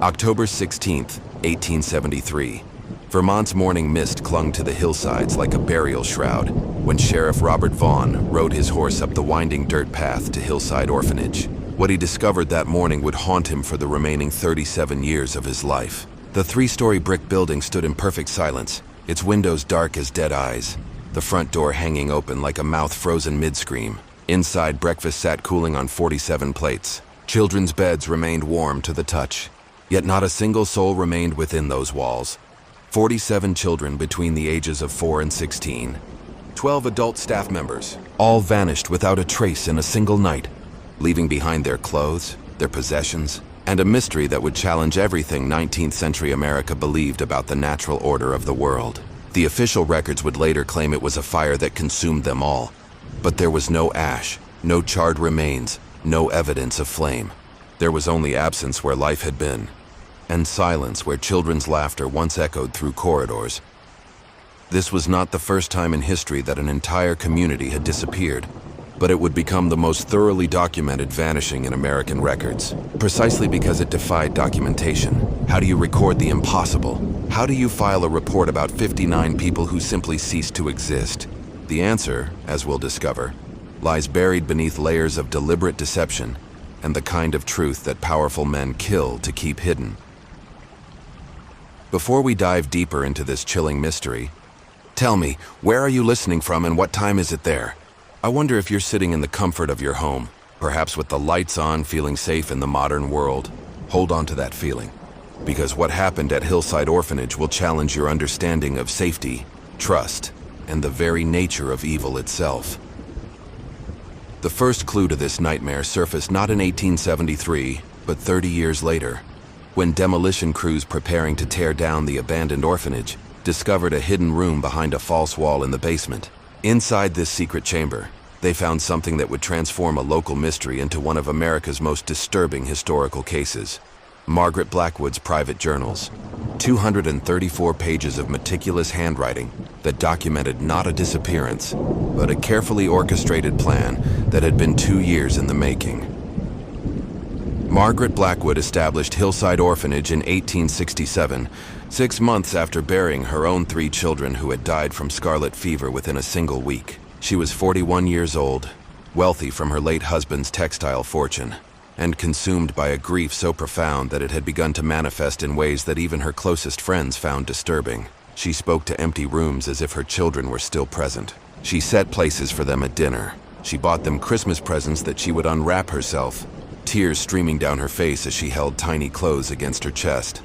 October 16th, 1873. Vermont's morning mist clung to the hillsides like a burial shroud when Sheriff Robert Vaughn rode his horse up the winding dirt path to Hillside Orphanage. What he discovered that morning would haunt him for the remaining 37 years of his life. The three-story brick building stood in perfect silence, its windows dark as dead eyes, the front door hanging open like a mouth frozen mid-scream. Inside, breakfast sat cooling on 47 plates. Children's beds remained warm to the touch. Yet not a single soul remained within those walls. 47 children between the ages of 4 and 16. 12 adult staff members, all vanished without a trace in a single night, leaving behind their clothes, their possessions, and a mystery that would challenge everything 19th century America believed about the natural order of the world. The official records would later claim it was a fire that consumed them all, but there was no ash, no charred remains, no evidence of flame. There was only absence where life had been, and silence where children's laughter once echoed through corridors. This was not the first time in history that an entire community had disappeared, but it would become the most thoroughly documented vanishing in American records, precisely because it defied documentation. How do you record the impossible? How do you file a report about 59 people who simply ceased to exist? The answer, as we'll discover, lies buried beneath layers of deliberate deception and the kind of truth that powerful men kill to keep hidden. Before we dive deeper into this chilling mystery, tell me, where are you listening from and what time is it there? I wonder if you're sitting in the comfort of your home, perhaps with the lights on, feeling safe in the modern world. Hold on to that feeling, because what happened at Hillside Orphanage will challenge your understanding of safety, trust, and the very nature of evil itself. The first clue to this nightmare surfaced not in 1873, but 30 years later, when demolition crews preparing to tear down the abandoned orphanage discovered a hidden room behind a false wall in the basement. Inside this secret chamber, they found something that would transform a local mystery into one of America's most disturbing historical cases. Margaret Blackwood's private journals, 234 pages of meticulous handwriting that documented not a disappearance, but a carefully orchestrated plan that had been 2 years in the making. Margaret Blackwood established Hillside Orphanage in 1867, 6 months after burying her own 3 children who had died from scarlet fever within a single week. She was 41 years old, wealthy from her late husband's textile fortune, and consumed by a grief so profound that it had begun to manifest in ways that even her closest friends found disturbing. She spoke to empty rooms as if her children were still present. She set places for them at dinner. She bought them Christmas presents that she would unwrap herself, tears streaming down her face as she held tiny clothes against her chest.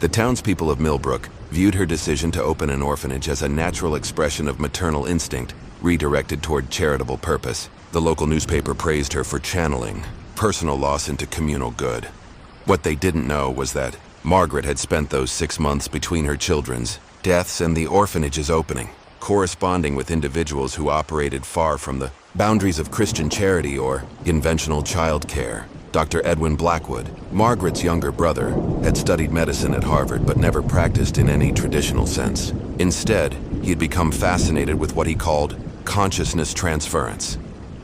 The townspeople of Millbrook viewed her decision to open an orphanage as a natural expression of maternal instinct, redirected toward charitable purpose. The local newspaper praised her for channeling personal loss into communal good. What they didn't know was that Margaret had spent those 6 months between her children's deaths and the orphanage's opening, corresponding with individuals who operated far from the boundaries of Christian charity or conventional child care. Dr. Edwin Blackwood, Margaret's younger brother, had studied medicine at Harvard but never practiced in any traditional sense. Instead, he had become fascinated with what he called consciousness transference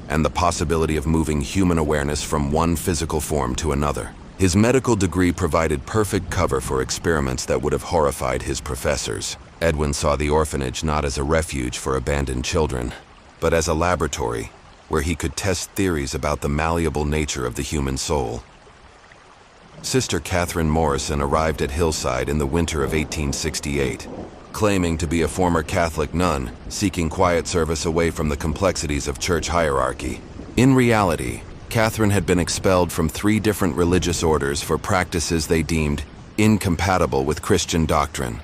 and the possibility of moving human awareness from one physical form to another. His medical degree provided perfect cover for experiments that would have horrified his professors. Edwin saw the orphanage not as a refuge for abandoned children, but as a laboratory where he could test theories about the malleable nature of the human soul. Sister Catherine Morrison arrived at Hillside in the winter of 1868, claiming to be a former Catholic nun seeking quiet service away from the complexities of church hierarchy. In reality, Catherine had been expelled from 3 different religious orders for practices they deemed incompatible with Christian doctrine.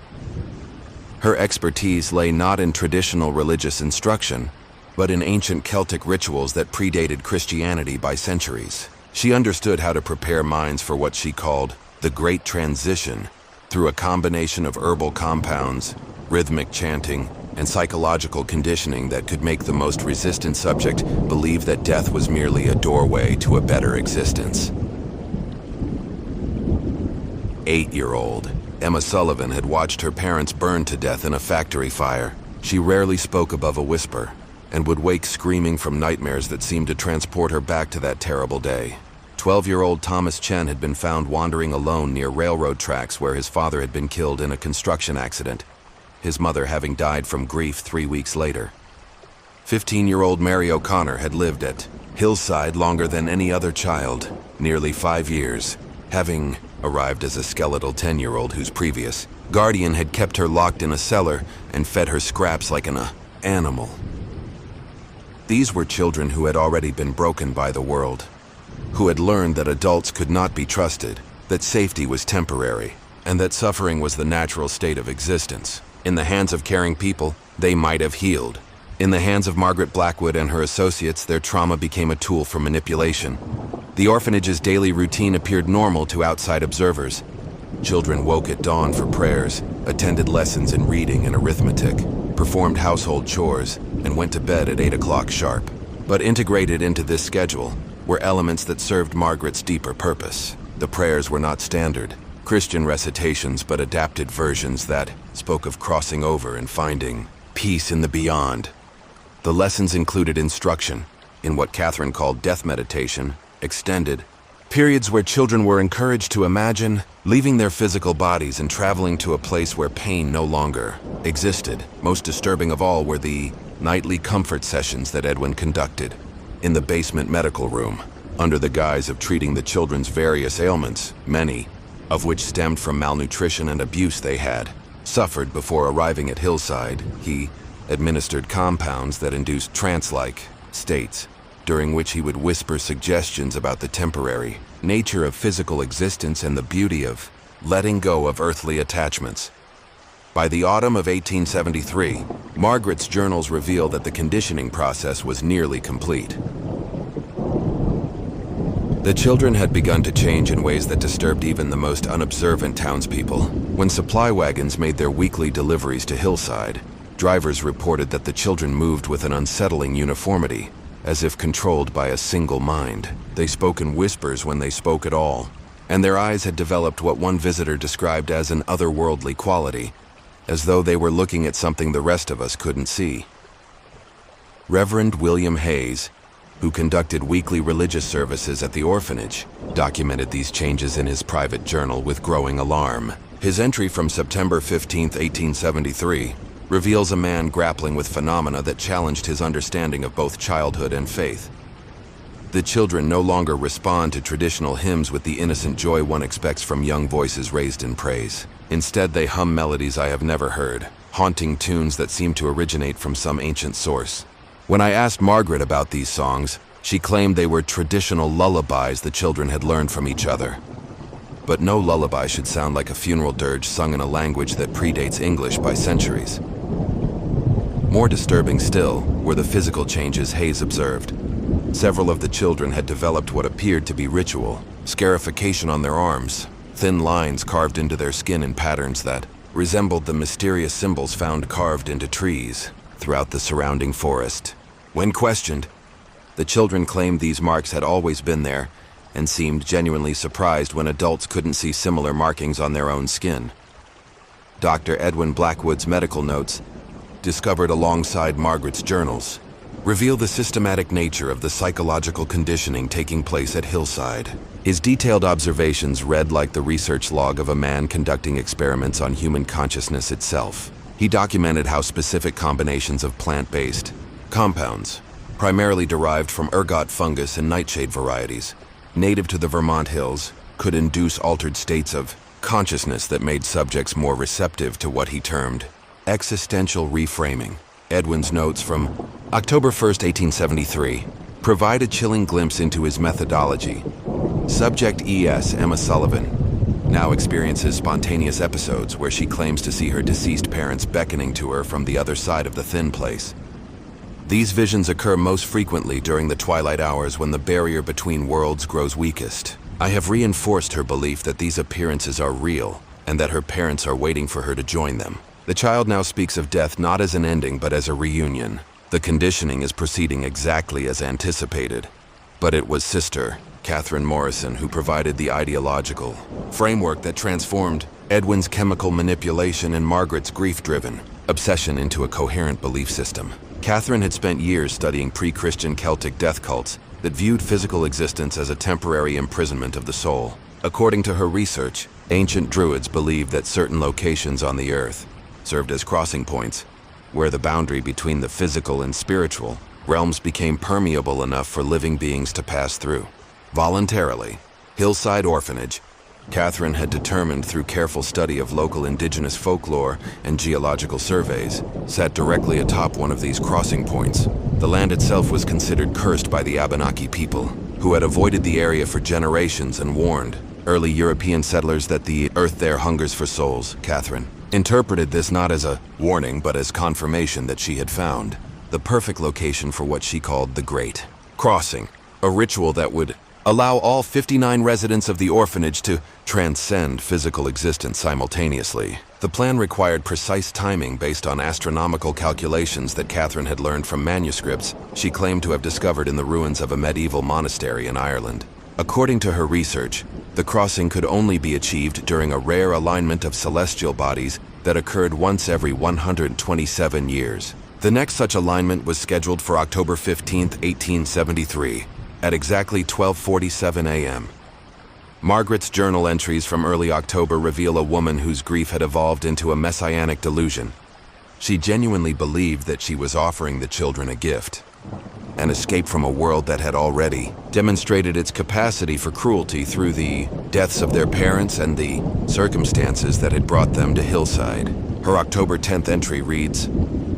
Her expertise lay not in traditional religious instruction, but in ancient Celtic rituals that predated Christianity by centuries. She understood how to prepare minds for what she called the Great Transition through a combination of herbal compounds, rhythmic chanting, and psychological conditioning that could make the most resistant subject believe that death was merely a doorway to a better existence. 8-year-old Emma Sullivan had watched her parents burn to death in a factory fire. She rarely spoke above a whisper, and would wake screaming from nightmares that seemed to transport her back to that terrible day. 12-year-old Thomas Chen had been found wandering alone near railroad tracks where his father had been killed in a construction accident, his mother having died from grief 3 weeks later. 15-year-old Mary O'Connor had lived at Hillside longer than any other child, nearly 5 years, having arrived as a skeletal 10-year-old whose previous guardian had kept her locked in a cellar and fed her scraps like an animal. These were children who had already been broken by the world, who had learned that adults could not be trusted, that safety was temporary, and that suffering was the natural state of existence. In the hands of caring people, they might have healed. In the hands of Margaret Blackwood and her associates, their trauma became a tool for manipulation. The orphanage's daily routine appeared normal to outside observers. Children woke at dawn for prayers, attended lessons in reading and arithmetic, performed household chores, and went to bed at 8 o'clock sharp. But integrated into this schedule were elements that served Margaret's deeper purpose. The prayers were not standard Christian recitations, but adapted versions that spoke of crossing over and finding peace in the beyond. The lessons included instruction in what Catherine called death meditation, extended periods where children were encouraged to imagine leaving their physical bodies and traveling to a place where pain no longer existed. Most disturbing of all were the nightly comfort sessions that Edwin conducted in the basement medical room, under the guise of treating the children's various ailments, many of which stemmed from malnutrition and abuse they had suffered before arriving at Hillside. He administered compounds that induced trance-like states, during which he would whisper suggestions about the temporary nature of physical existence and the beauty of letting go of earthly attachments. By the autumn of 1873, Margaret's journals reveal that the conditioning process was nearly complete. The children had begun to change in ways that disturbed even the most unobservant townspeople. When supply wagons made their weekly deliveries to Hillside, drivers reported that the children moved with an unsettling uniformity, as if controlled by a single mind. They spoke in whispers when they spoke at all, and their eyes had developed what one visitor described as an otherworldly quality, as though they were looking at something the rest of us couldn't see. Reverend William Hayes, who conducted weekly religious services at the orphanage, documented these changes in his private journal with growing alarm. His entry from September 15, 1873, reveals a man grappling with phenomena that challenged his understanding of both childhood and faith. The children no longer respond to traditional hymns with the innocent joy one expects from young voices raised in praise. Instead, they hum melodies I have never heard, haunting tunes that seem to originate from some ancient source. When I asked Margaret about these songs, she claimed they were traditional lullabies the children had learned from each other. But no lullaby should sound like a funeral dirge sung in a language that predates English by centuries. More disturbing still were the physical changes Hayes observed. Several of the children had developed what appeared to be ritual, scarification on their arms, thin lines carved into their skin in patterns that resembled the mysterious symbols found carved into trees throughout the surrounding forest. When questioned, the children claimed these marks had always been there and seemed genuinely surprised when adults couldn't see similar markings on their own skin. Dr. Edwin Blackwood's medical notes, discovered alongside Margaret's journals, reveal the systematic nature of the psychological conditioning taking place at Hillside. His detailed observations read like the research log of a man conducting experiments on human consciousness itself. He documented how specific combinations of plant-based compounds, primarily derived from ergot fungus and nightshade varieties, native to the Vermont hills, could induce altered states of consciousness that made subjects more receptive to what he termed existential reframing. Edwin's notes from October 1, 1873, provide a chilling glimpse into his methodology. Subject E.S. Emma Sullivan now experiences spontaneous episodes where she claims to see her deceased parents beckoning to her from the other side of the thin place. These visions occur most frequently during the twilight hours when the barrier between worlds grows weakest. I have reinforced her belief that these appearances are real and that her parents are waiting for her to join them. The child now speaks of death not as an ending but as a reunion. The conditioning is proceeding exactly as anticipated. But it was Sister Catherine Morrison who provided the ideological framework that transformed Edwin's chemical manipulation and Margaret's grief-driven obsession into a coherent belief system. Catherine had spent years studying pre-Christian Celtic death cults that viewed physical existence as a temporary imprisonment of the soul. According to her research, ancient druids believed that certain locations on the earth served as crossing points, where the boundary between the physical and spiritual realms became permeable enough for living beings to pass through. Voluntarily, Hillside Orphanage, Catherine had determined through careful study of local indigenous folklore and geological surveys, sat directly atop one of these crossing points. The land itself was considered cursed by the Abenaki people, who had avoided the area for generations and warned early European settlers that the earth there hungers for souls. Catherine interpreted this not as a warning, but as confirmation that she had found the perfect location for what she called the Great Crossing, a ritual that would allow all 59 residents of the orphanage to transcend physical existence simultaneously. The plan required precise timing based on astronomical calculations that Catherine had learned from manuscripts she claimed to have discovered in the ruins of a medieval monastery in Ireland. According to her research, the crossing could only be achieved during a rare alignment of celestial bodies that occurred once every 127 years. The next such alignment was scheduled for October 15, 1873. At exactly 12:47 a.m. Margaret's journal entries from early October reveal a woman whose grief had evolved into a messianic delusion. She genuinely believed that she was offering the children a gift, an escape from a world that had already demonstrated its capacity for cruelty through the deaths of their parents and the circumstances that had brought them to Hillside. Her October 10th entry reads,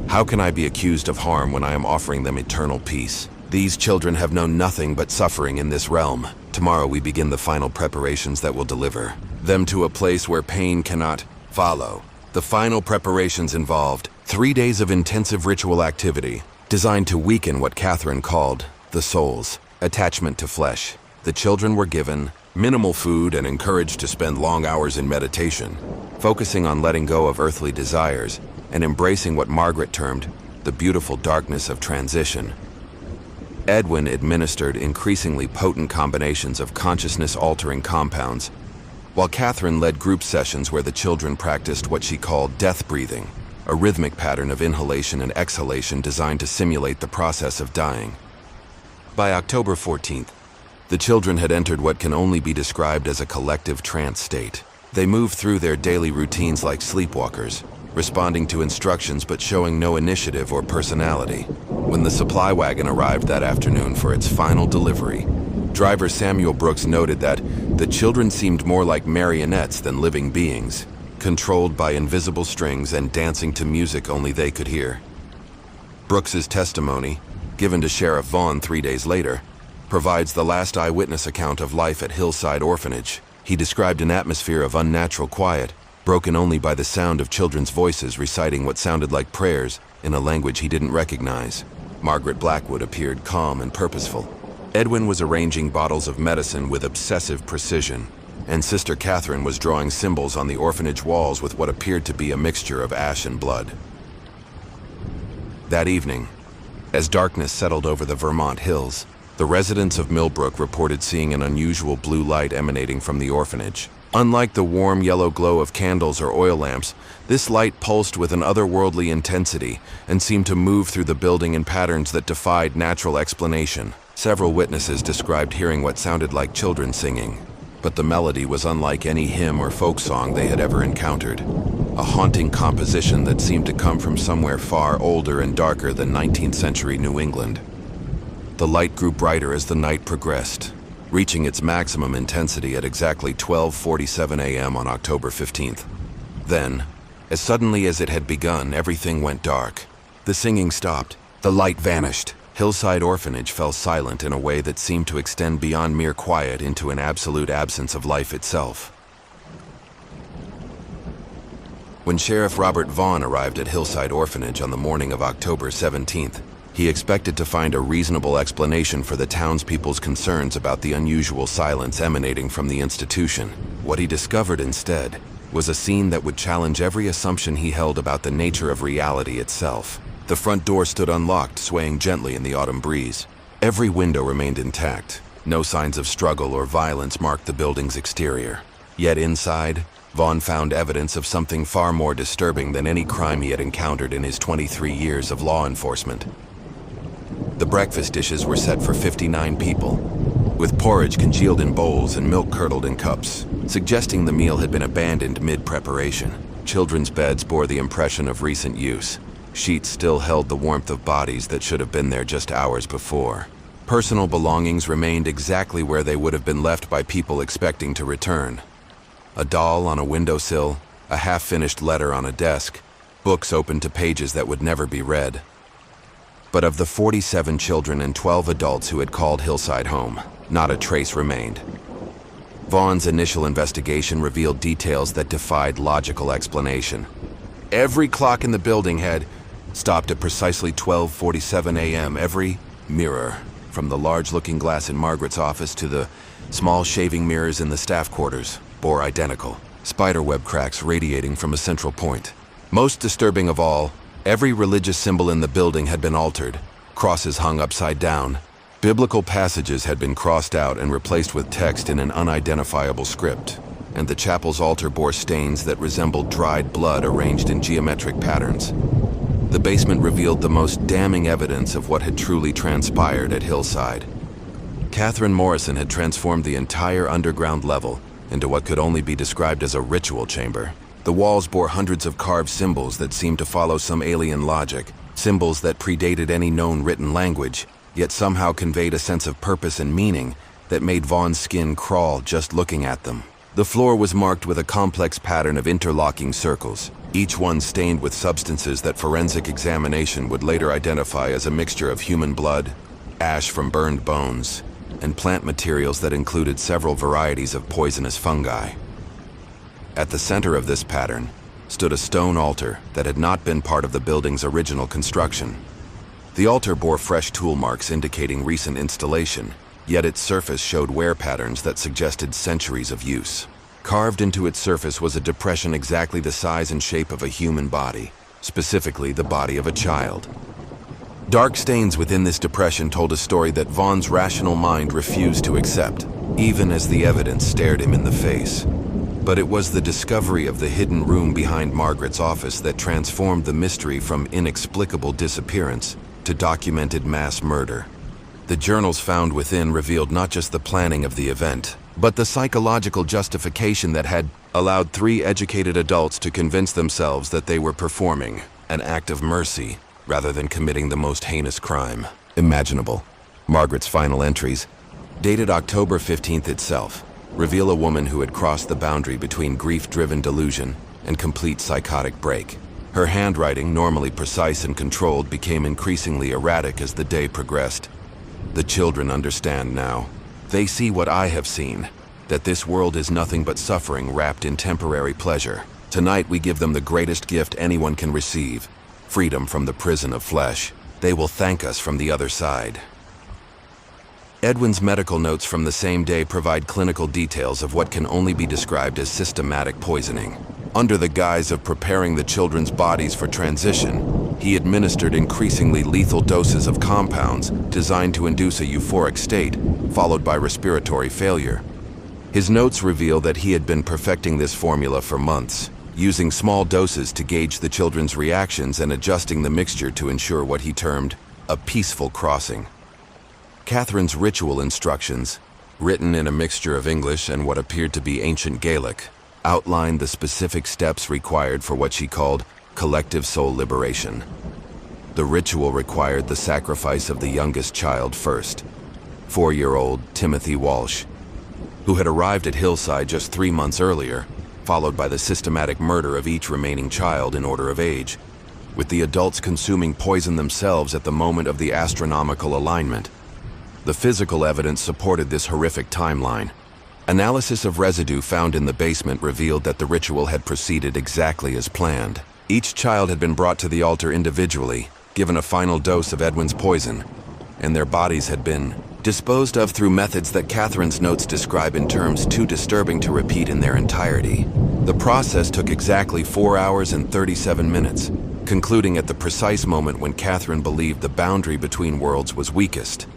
"How can I be accused of harm when I am offering them eternal peace? These children have known nothing but suffering in this realm. Tomorrow we begin the final preparations that will deliver them to a place where pain cannot follow." The final preparations involved 3 days of intensive ritual activity designed to weaken what Catherine called the soul's attachment to flesh. The children were given minimal food and encouraged to spend long hours in meditation, focusing on letting go of earthly desires and embracing what Margaret termed the beautiful darkness of transition. Edwin administered increasingly potent combinations of consciousness-altering compounds, while Catherine led group sessions where the children practiced what she called death breathing, a rhythmic pattern of inhalation and exhalation designed to simulate the process of dying. By October 14th, the children had entered what can only be described as a collective trance state. They moved through their daily routines like sleepwalkers, responding to instructions but showing no initiative or personality. When the supply wagon arrived that afternoon for its final delivery, driver Samuel Brooks noted that the children seemed more like marionettes than living beings, controlled by invisible strings and dancing to music only they could hear. Brooks's testimony, given to Sheriff Vaughn 3 days later, provides the last eyewitness account of life at Hillside Orphanage. He described an atmosphere of unnatural quiet, broken only by the sound of children's voices reciting what sounded like prayers in a language he didn't recognize. Margaret Blackwood appeared calm and purposeful. Edwin was arranging bottles of medicine with obsessive precision, and Sister Catherine was drawing symbols on the orphanage walls with what appeared to be a mixture of ash and blood. That evening, as darkness settled over the Vermont hills, the residents of Millbrook reported seeing an unusual blue light emanating from the orphanage. Unlike the warm yellow glow of candles or oil lamps, this light pulsed with an otherworldly intensity and seemed to move through the building in patterns that defied natural explanation. Several witnesses described hearing what sounded like children singing, but the melody was unlike any hymn or folk song they had ever encountered. A haunting composition that seemed to come from somewhere far older and darker than 19th century New England. The light grew brighter as the night progressed, reaching its maximum intensity at exactly 12:47 a.m. on October 15th. Then, as suddenly as it had begun, everything went dark. The singing stopped. The light vanished. Hillside Orphanage fell silent in a way that seemed to extend beyond mere quiet into an absolute absence of life itself. When Sheriff Robert Vaughn arrived at Hillside Orphanage on the morning of October 17th, he expected to find a reasonable explanation for the townspeople's concerns about the unusual silence emanating from the institution. What he discovered instead was a scene that would challenge every assumption he held about the nature of reality itself. The front door stood unlocked, swaying gently in the autumn breeze. Every window remained intact. No signs of struggle or violence marked the building's exterior. Yet inside, Vaughn found evidence of something far more disturbing than any crime he had encountered in his 23 years of law enforcement. The breakfast dishes were set for 59 people, with porridge congealed in bowls and milk curdled in cups, suggesting the meal had been abandoned mid-preparation. Children's beds bore the impression of recent use. Sheets still held the warmth of bodies that should have been there just hours before. Personal belongings remained exactly where they would have been left by people expecting to return. A doll on a windowsill, a half-finished letter on a desk, books open to pages that would never be read. But of the 47 children and 12 adults who had called Hillside home, not a trace remained. Vaughn's initial investigation revealed details that defied logical explanation. Every clock in the building had stopped at precisely 12:47 a.m. Every mirror, from the large looking glass in Margaret's office to the small shaving mirrors in the staff quarters, bore identical, spiderweb cracks radiating from a central point. Most disturbing of all, every religious symbol in the building had been altered, crosses hung upside down. Biblical passages had been crossed out and replaced with text in an unidentifiable script, and the chapel's altar bore stains that resembled dried blood arranged in geometric patterns. The basement revealed the most damning evidence of what had truly transpired at Hillside. Catherine Morrison had transformed the entire underground level into what could only be described as a ritual chamber. The walls bore hundreds of carved symbols that seemed to follow some alien logic, symbols that predated any known written language, yet somehow conveyed a sense of purpose and meaning that made Vaughn's skin crawl just looking at them. The floor was marked with a complex pattern of interlocking circles, each one stained with substances that forensic examination would later identify as a mixture of human blood, ash from burned bones, and plant materials that included several varieties of poisonous fungi. At the center of this pattern stood a stone altar that had not been part of the building's original construction. The altar bore fresh tool marks indicating recent installation, yet its surface showed wear patterns that suggested centuries of use. Carved into its surface was a depression exactly the size and shape of a human body, specifically the body of a child. Dark stains within this depression told a story that Vaughn's rational mind refused to accept, even as the evidence stared him in the face. But it was the discovery of the hidden room behind Margaret's office that transformed the mystery from inexplicable disappearance to documented mass murder. The journals found within revealed not just the planning of the event, but the psychological justification that had allowed 3 educated adults to convince themselves that they were performing an act of mercy rather than committing the most heinous crime imaginable. Margaret's final entries, dated October 15th itself, reveal a woman who had crossed the boundary between grief-driven delusion and complete psychotic break. Her handwriting, normally precise and controlled, became increasingly erratic as the day progressed. The children understand now. They see what I have seen, that this world is nothing but suffering wrapped in temporary pleasure. Tonight we give them the greatest gift anyone can receive, freedom from the prison of flesh. They will thank us from the other side. Edwin's medical notes from the same day provide clinical details of what can only be described as systematic poisoning. Under the guise of preparing the children's bodies for transition, he administered increasingly lethal doses of compounds designed to induce a euphoric state, followed by respiratory failure. His notes reveal that he had been perfecting this formula for months, using small doses to gauge the children's reactions and adjusting the mixture to ensure what he termed a peaceful crossing. Catherine's ritual instructions, written in a mixture of English and what appeared to be ancient Gaelic, outlined the specific steps required for what she called collective soul liberation. The ritual required the sacrifice of the youngest child first, 4-year-old Timothy Walsh, who had arrived at Hillside just 3 months earlier, followed by the systematic murder of each remaining child in order of age, with the adults consuming poison themselves at the moment of the astronomical alignment. The physical evidence supported this horrific timeline. Analysis of residue found in the basement revealed that the ritual had proceeded exactly as planned. Each child had been brought to the altar individually, given a final dose of Edwin's poison, and their bodies had been disposed of through methods that Catherine's notes describe in terms too disturbing to repeat in their entirety. The process took exactly 4 hours and 37 minutes, concluding at the precise moment when Catherine believed the boundary between worlds was weakest.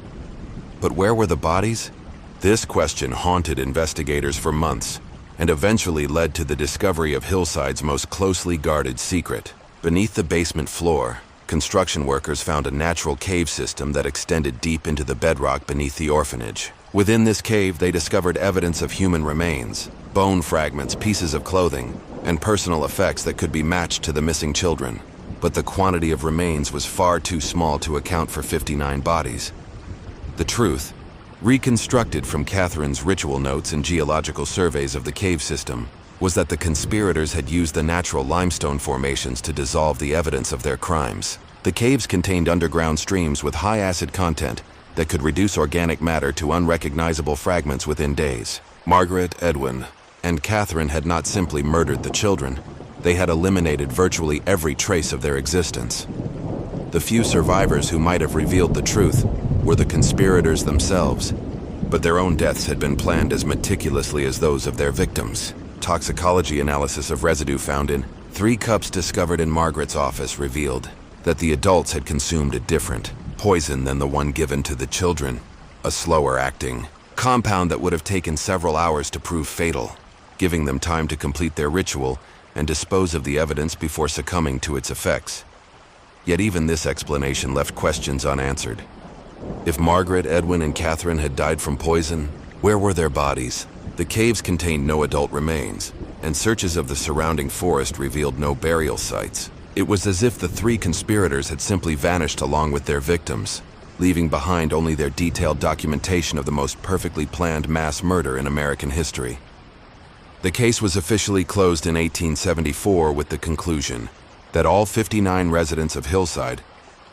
But where were the bodies? This question haunted investigators for months, and eventually led to the discovery of Hillside's most closely guarded secret. Beneath the basement floor, construction workers found a natural cave system that extended deep into the bedrock beneath the orphanage. Within this cave, they discovered evidence of human remains, bone fragments, pieces of clothing, and personal effects that could be matched to the missing children. But the quantity of remains was far too small to account for 59 bodies. The truth, reconstructed from Catherine's ritual notes and geological surveys of the cave system, was that the conspirators had used the natural limestone formations to dissolve the evidence of their crimes. The caves contained underground streams with high acid content that could reduce organic matter to unrecognizable fragments within days. Margaret, Edwin, and Catherine had not simply murdered the children, they had eliminated virtually every trace of their existence. The few survivors who might have revealed the truth were the conspirators themselves, but their own deaths had been planned as meticulously as those of their victims. Toxicology analysis of residue found in 3 cups discovered in Margaret's office revealed that the adults had consumed a different poison than the one given to the children, a slower-acting compound that would have taken several hours to prove fatal, giving them time to complete their ritual and dispose of the evidence before succumbing to its effects. Yet even this explanation left questions unanswered. If Margaret, Edwin, and Catherine had died from poison, where were their bodies? The caves contained no adult remains, and searches of the surrounding forest revealed no burial sites. It was as if the 3 conspirators had simply vanished along with their victims, leaving behind only their detailed documentation of the most perfectly planned mass murder in American history. The case was officially closed in 1874 with the conclusion that all 59 residents of Hillside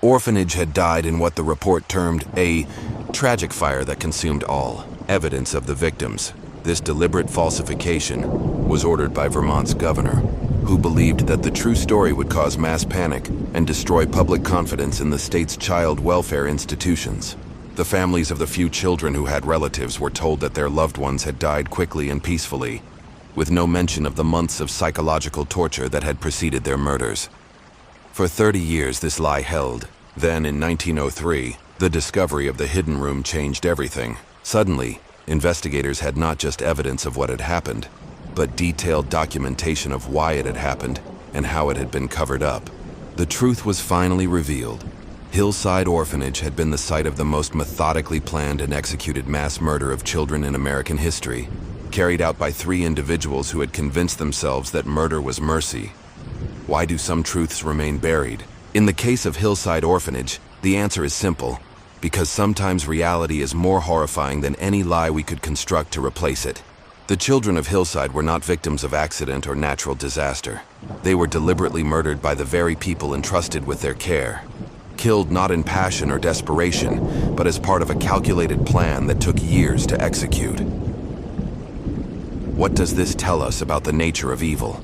Orphanage had died in what the report termed a tragic fire that consumed all evidence of the victims. This deliberate falsification was ordered by Vermont's governor, who believed that the true story would cause mass panic and destroy public confidence in the state's child welfare institutions. The families of the few children who had relatives were told that their loved ones had died quickly and peacefully, with no mention of the months of psychological torture that had preceded their murders. For 30 years this lie held. Then, in 1903, the discovery of the hidden room changed everything. Suddenly, investigators had not just evidence of what had happened, but detailed documentation of why it had happened and how it had been covered up. The truth was finally revealed. Hillside Orphanage had been the site of the most methodically planned and executed mass murder of children in American history, carried out by 3 individuals who had convinced themselves that murder was mercy. Why do some truths remain buried? In the case of Hillside Orphanage, the answer is simple: because sometimes reality is more horrifying than any lie we could construct to replace it. The children of Hillside were not victims of accident or natural disaster. They were deliberately murdered by the very people entrusted with their care. Killed not in passion or desperation, but as part of a calculated plan that took years to execute. What does this tell us about the nature of evil?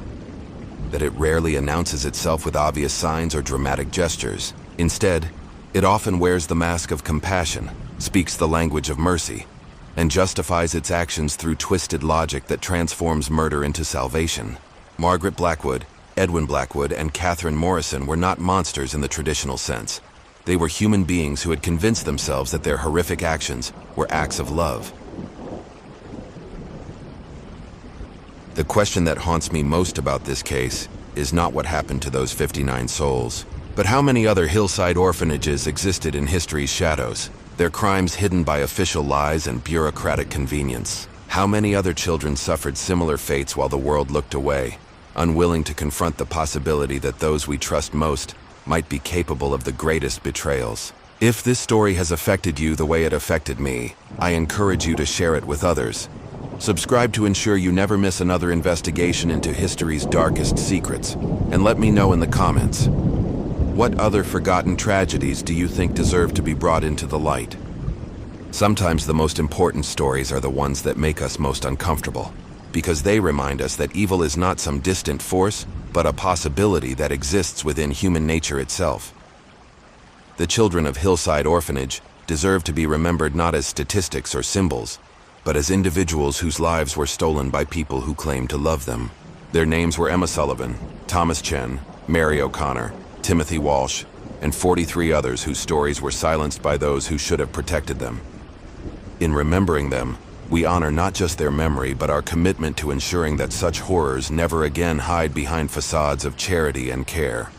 That it rarely announces itself with obvious signs or dramatic gestures. Instead, it often wears the mask of compassion, speaks the language of mercy, and justifies its actions through twisted logic that transforms murder into salvation. Margaret Blackwood, Edwin Blackwood, and Catherine Morrison were not monsters in the traditional sense. They were human beings who had convinced themselves that their horrific actions were acts of love. The question that haunts me most about this case is not what happened to those 59 souls, but how many other Hillside orphanages existed in history's shadows, their crimes hidden by official lies and bureaucratic convenience. How many other children suffered similar fates while the world looked away, unwilling to confront the possibility that those we trust most might be capable of the greatest betrayals. If this story has affected you the way it affected me, I encourage you to share it with others. Subscribe to ensure you never miss another investigation into history's darkest secrets, and let me know in the comments. What other forgotten tragedies do you think deserve to be brought into the light? Sometimes the most important stories are the ones that make us most uncomfortable, because they remind us that evil is not some distant force, but a possibility that exists within human nature itself. The children of Hillside Orphanage deserve to be remembered not as statistics or symbols, but as individuals whose lives were stolen by people who claimed to love them. Their names were Emma Sullivan, Thomas Chen, Mary O'Connor, Timothy Walsh, and 43 others whose stories were silenced by those who should have protected them. In remembering them, we honor not just their memory, but our commitment to ensuring that such horrors never again hide behind facades of charity and care.